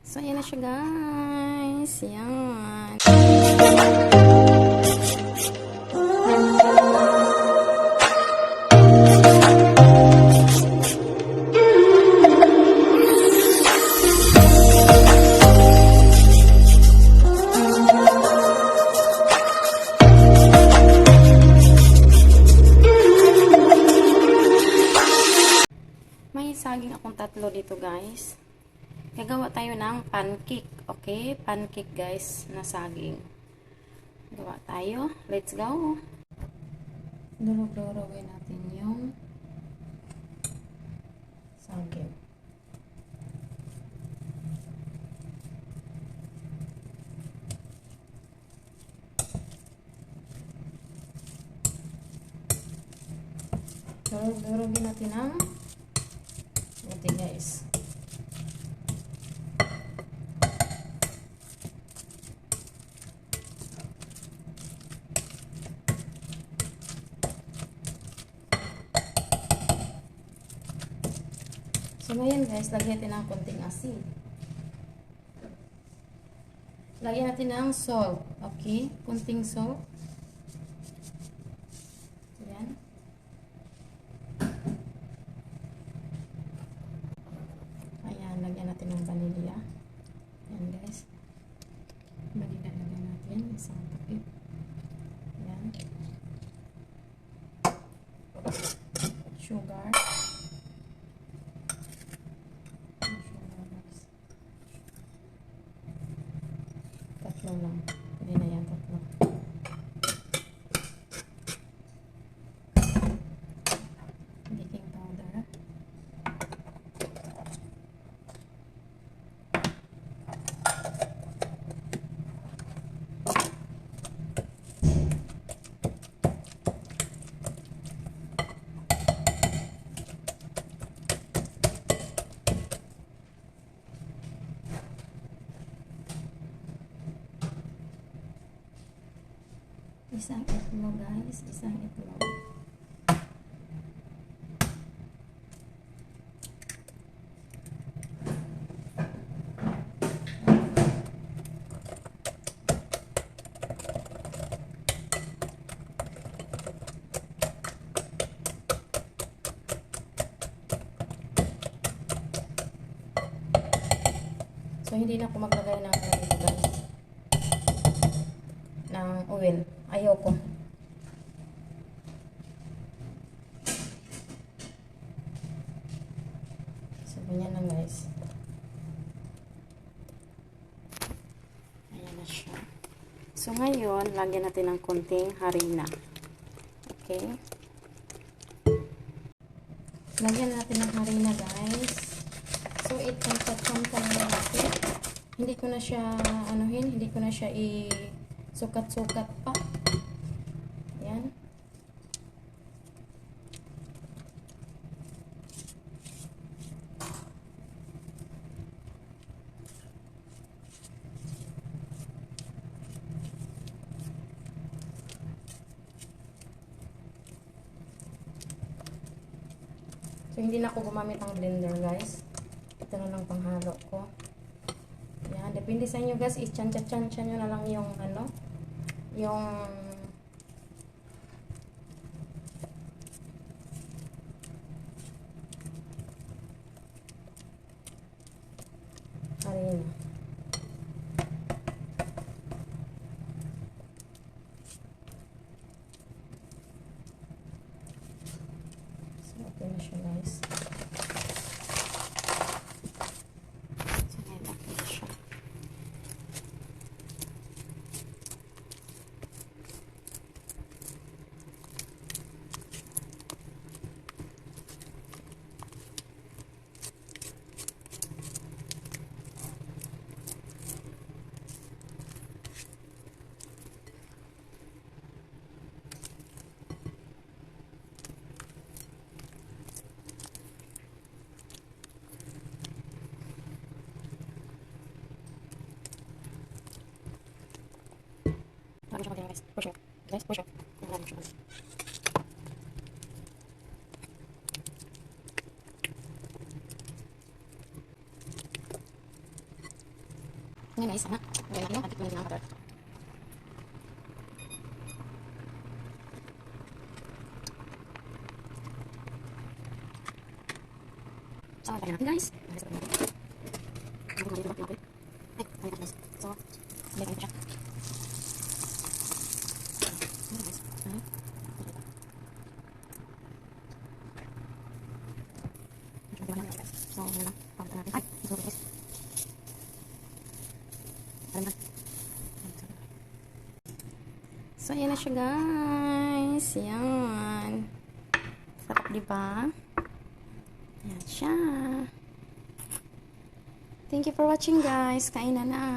So, ayan na siya, guys. Yan. May saging akong tatlo dito, guys. Gagawa tayo ng pancake. Okay? Pancake, guys, na saging. Gawa tayo. Let's go. Durog-durogin natin yung saging. Durog-durogin natin ang ito, guys. So, ngayon, guys, lagyan natin ng konting asin. Lagyan natin ng salt. Okay? Konting salt. Ayan. Ayan, lagyan natin ng vanilla. Ayan, guys. Vanilla lagyan natin. Isang tapit. Ayan. Sugar. Tatlo lang. Hindi na yan, tatlo. Baking powder. Isang itlog, guys. Isang itlog. So, hindi na ako maglagay ng guys, ng oil. Ayoko. So, ganyan lang, guys. Ayan na siya. So, ngayon, lagyan natin ng konting harina. Okay? Lagyan natin ng harina, guys. So, itampat-tampan na natin. Hindi ko na siya, hindi ko na siya sukat-sukat pa. Ayan. So, hindi na ako gumamit ng blender, guys. Ito na lang panghalo ko. Yan, depende sa inyo, guys. I-chan-chan-chan nyo na lang yung yung harina. So, okay na siya, guys. So, ngayon okay na siya. Guys, push it. Guys, push it. Ngayon guys, ha? Ngayon natin yung pancake na butter. So, lagyan natin guys. So, lagyan natin siya. So, ano lang. Pagkat natin. Ay, ito guys. So, ayan na siya guys. Yan. Sarap diba? Yan siya. Thank you for watching guys. Kain na na.